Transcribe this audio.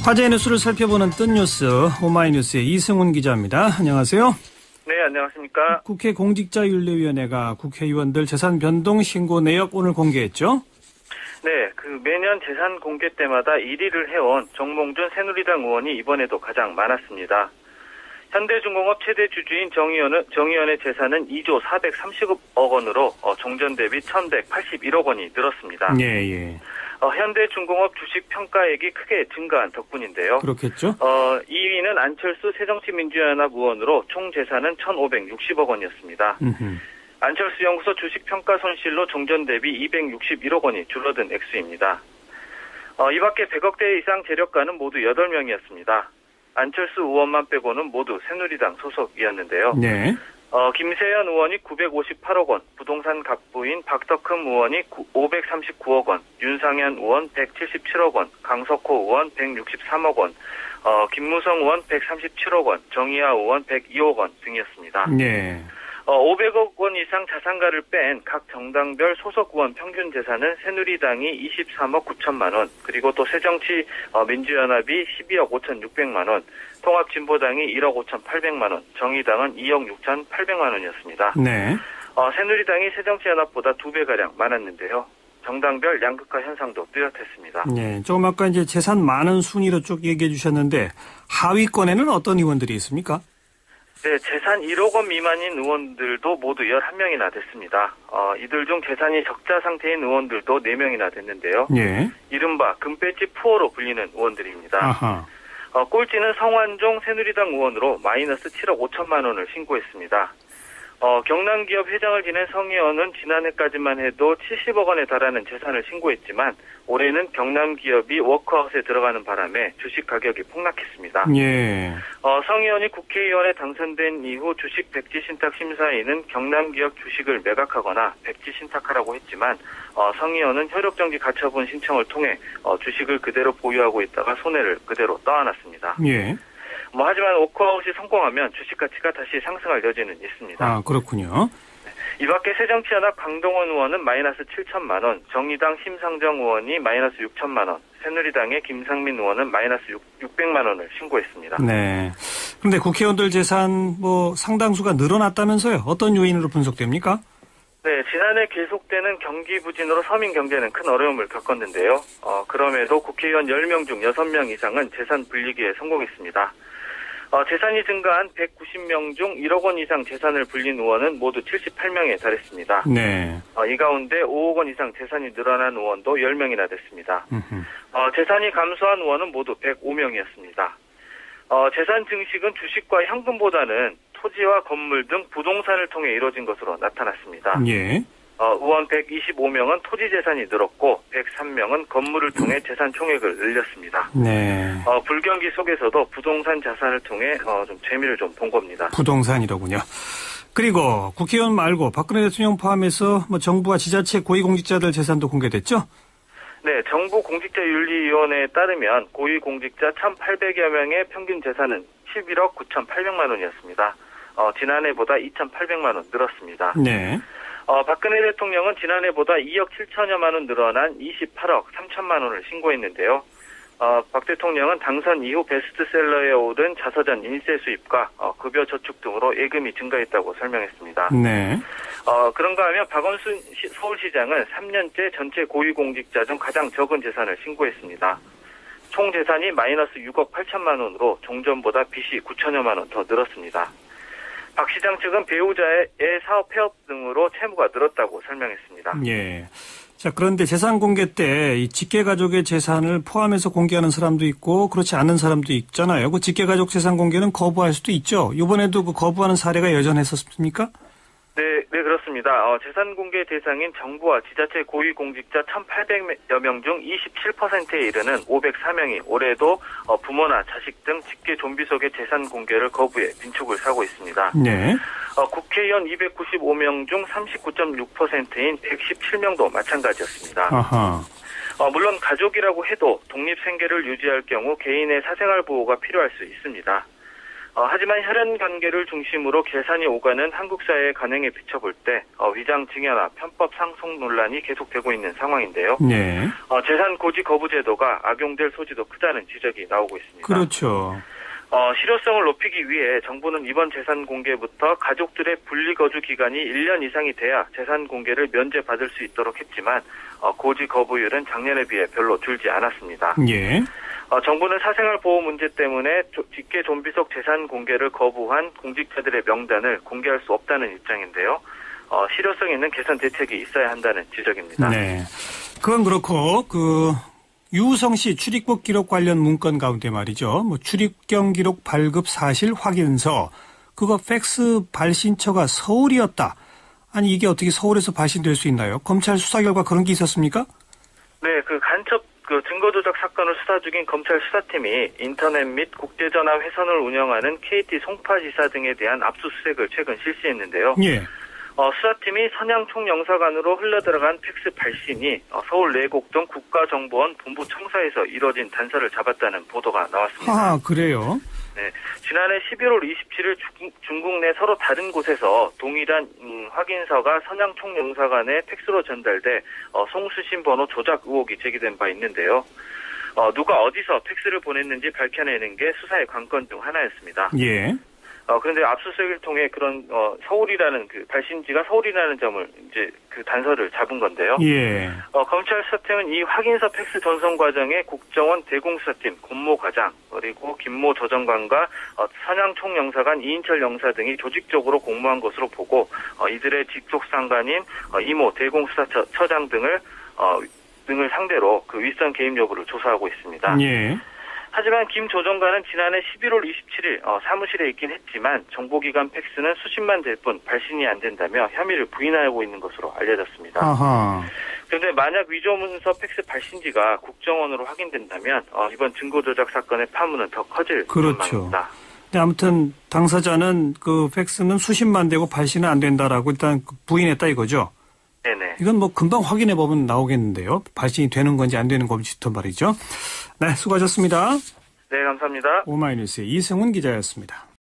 화제의 뉴스를 살펴보는 뜬 뉴스 오마이뉴스의 이승훈 기자입니다. 안녕하세요. 네, 안녕하십니까. 국회 공직자윤리위원회가 국회의원들 재산 변동 신고 내역 오늘 공개했죠? 네, 매년 재산 공개 때마다 1위를 해온 정몽준 새누리당 의원이 이번에도 가장 많았습니다. 현대중공업 최대 주주인 정의원의 재산은 2조 430억 원으로 종전 대비 1,181억 원이 늘었습니다. 예. 현대중공업 주식 평가액이 크게 증가한 덕분인데요. 그렇겠죠. 2위는 안철수 새정치민주연합 의원으로 총 재산은 1,560억 원이었습니다. 안철수 연구소 주식 평가 손실로 종전 대비 261억 원이 줄어든 액수입니다. 이 밖에 100억대 이상 재력가는 모두 8명이었습니다. 안철수 의원만 빼고는 모두 새누리당 소속이었는데요. 네. 김세연 의원이 958억 원, 부동산 갑부인 박덕흠 의원이 539억 원, 윤상현 의원 177억 원, 강석호 의원 163억 원, 김무성 의원 137억 원, 정의아 의원 102억 원 등이었습니다. 네. 500억 원 이상 자산가를 뺀 각 정당별 소속 의원 평균 재산은 새누리당이 23억 9천만 원, 그리고 또 새정치민주연합이 12억 5,600만 원, 통합진보당이 1억 5,800만 원, 정의당은 2억 6,800만 원이었습니다. 네. 새누리당이 새정치연합보다 2배가량 많았는데요. 정당별 양극화 현상도 뚜렷했습니다. 네. 조금 아까 이제 재산 많은 순위로 쭉 얘기해 주셨는데 하위권에는 어떤 의원들이 있습니까? 네, 재산 1억 원 미만인 의원들도 모두 11명이나 됐습니다. 이들 중 재산이 적자 상태인 의원들도 4명이나 됐는데요. 예. 이른바 금배지 푸어로 불리는 의원들입니다. 아하. 꼴찌는 성완종 새누리당 의원으로 마이너스 7억 5천만 원을 신고했습니다. 경남기업 회장을 지낸 성 의원은 지난해까지만 해도 70억 원에 달하는 재산을 신고했지만 올해는 경남기업이 워크아웃에 들어가는 바람에 주식 가격이 폭락했습니다. 예. 성 의원이 국회의원에 당선된 이후 주식 백지 신탁 심사위는 경남기업 주식을 매각하거나 백지 신탁하라고 했지만 성 의원은 효력정지 가처분 신청을 통해 주식을 그대로 보유하고 있다가 손해를 그대로 떠안았습니다. 예. 하지만 워크아웃이 성공하면 주식 가치가 다시 상승할 여지는 있습니다. 아, 그렇군요. 이 밖에 새정치연합 강동원 의원은 마이너스 7천만 원, 정의당 심상정 의원이 마이너스 6천만 원, 새누리당의 김상민 의원은 마이너스 600만 원을 신고했습니다. 네. 그런데 국회의원들 재산 상당수가 늘어났다면서요? 어떤 요인으로 분석됩니까? 네, 지난해 계속되는 경기 부진으로 서민 경제는 큰 어려움을 겪었는데요. 그럼에도 국회의원 10명 중 6명 이상은 재산 불리기에 성공했습니다. 재산이 증가한 190명 중 1억 원 이상 재산을 불린 의원은 모두 78명에 달했습니다. 네. 이 가운데 5억 원 이상 재산이 늘어난 의원도 10명이나 됐습니다. 재산이 감소한 의원은 모두 105명이었습니다. 재산 증식은 주식과 현금보다는 토지와 건물 등 부동산을 통해 이루어진 것으로 나타났습니다. 예. 의원 125명은 토지 재산이 늘었고 103명은 건물을 통해 재산 총액을 늘렸습니다. 네. 불경기 속에서도 부동산 자산을 통해 좀 재미를 좀 본 겁니다. 부동산이로군요. 그리고 국회의원 말고 박근혜 대통령 포함해서 정부와 지자체 고위공직자들 재산도 공개됐죠? 네, 정부 공직자윤리위원회에 따르면 고위공직자 1,800여 명의 평균 재산은 11억 9,800만 원이었습니다. 지난해보다 2,800만 원 늘었습니다. 네. 박근혜 대통령은 지난해보다 2억 7천여만 원 늘어난 28억 3천만 원을 신고했는데요. 박 대통령은 당선 이후 베스트셀러에 오른 자서전 인쇄 수입과 급여 저축 등으로 예금이 증가했다고 설명했습니다. 네. 그런가 하면 박원순 서울시장은 3년째 전체 고위공직자 중 가장 적은 재산을 신고했습니다. 총 재산이 마이너스 6억 8천만 원으로 종전보다 빚이 9천여만 원 더 늘었습니다. 박 시장 측은 배우자의 사업 폐업 등으로 채무가 늘었다고 설명했습니다. 예. 자, 그런데 재산 공개 때 이 직계가족의 재산을 포함해서 공개하는 사람도 있고 그렇지 않은 사람도 있잖아요. 그 직계가족 재산 공개는 거부할 수도 있죠. 이번에도 그 거부하는 사례가 여전했었습니까? 네, 그렇습니다. 재산 공개 대상인 정부와 지자체 고위공직자 1,800여 명 중 27%에 이르는 504명이 올해도 부모나 자식 등 직계 좀비 속의 재산 공개를 거부해 빈축을 사고 있습니다. 네. 국회의원 295명 중 39.6%인 117명도 마찬가지였습니다. 아하. 물론 가족이라고 해도 독립생계를 유지할 경우 개인의 사생활 보호가 필요할 수 있습니다. 하지만 혈연 관계를 중심으로 계산이 오가는 한국 사회의 관행에 비춰볼 때 위장 증여나 편법 상속 논란이 계속되고 있는 상황인데요. 네. 재산 고지 거부 제도가 악용될 소지도 크다는 지적이 나오고 있습니다. 그렇죠. 실효성을 높이기 위해 정부는 이번 재산 공개부터 가족들의 분리 거주 기간이 1년 이상이 돼야 재산 공개를 면제받을 수 있도록 했지만 고지 거부율은 작년에 비해 별로 줄지 않았습니다. 예. 정부는 사생활 보호 문제 때문에 직계 좀비속 재산 공개를 거부한 공직자들의 명단을 공개할 수 없다는 입장인데요. 실효성 있는 개선 대책이 있어야 한다는 지적입니다. 네. 그건 그렇고 유우성 씨 출입국 기록 관련 문건 가운데 말이죠. 출입경 기록 발급 사실 확인서 그거 팩스 발신처가 서울이었다. 아니 이게 어떻게 서울에서 발신될 수 있나요? 검찰 수사 결과 그런 게 있었습니까? 네, 간첩 증거 조작 사건을 수사 중인 검찰 수사팀이 인터넷 및 국제전화 회선을 운영하는 KT 송파지사 등에 대한 압수수색을 최근 실시했는데요. 예. 수사팀이 선양 총영사관으로 흘러들어간 팩스 발신이 서울 내곡동 국가정보원 본부 청사에서 이뤄진 단서를 잡았다는 보도가 나왔습니다. 아, 그래요? 네, 지난해 11월 27일 중국 내 서로 다른 곳에서 동일한 확인서가 선양 총영사관에 팩스로 전달돼 송수신 번호 조작 의혹이 제기된 바 있는데요. 누가 어디서 팩스를 보냈는지 밝혀내는 게 수사의 관건 중 하나였습니다. 예. 그런데 압수수색을 통해 그런 서울이라는 발신지가 서울이라는 점을 이제 단서를 잡은 건데요. 예. 검찰 수사팀은 이 확인서 팩스 전송 과정에 국정원 대공수사팀 권모 과장 그리고 김모 저정관과 선양 총영사관 이인철 영사 등이 조직적으로 공모한 것으로 보고 이들의 직속 상관인 이모 대공수사처장 등을 상대로 윗선 개입 여부를 조사하고 있습니다. 예. 하지만 김 조정관은 지난해 11월 27일 사무실에 있긴 했지만 정보기관 팩스는 수십만 될 뿐 발신이 안 된다며 혐의를 부인하고 있는 것으로 알려졌습니다. 아하. 그런데 만약 위조문서 팩스 발신지가 국정원으로 확인된다면 이번 증거조작 사건의 파문은 더 커질 전망입니다. 네, 아무튼 당사자는 팩스는 수십만 되고 발신은 안 된다라고 일단 부인했다 이거죠? 네네. 이건 금방 확인해 보면 나오겠는데요. 발신이 되는 건지 안 되는 건지부터 말이죠. 네, 수고하셨습니다. 네, 감사합니다. 오마이뉴스의 이승훈 기자였습니다.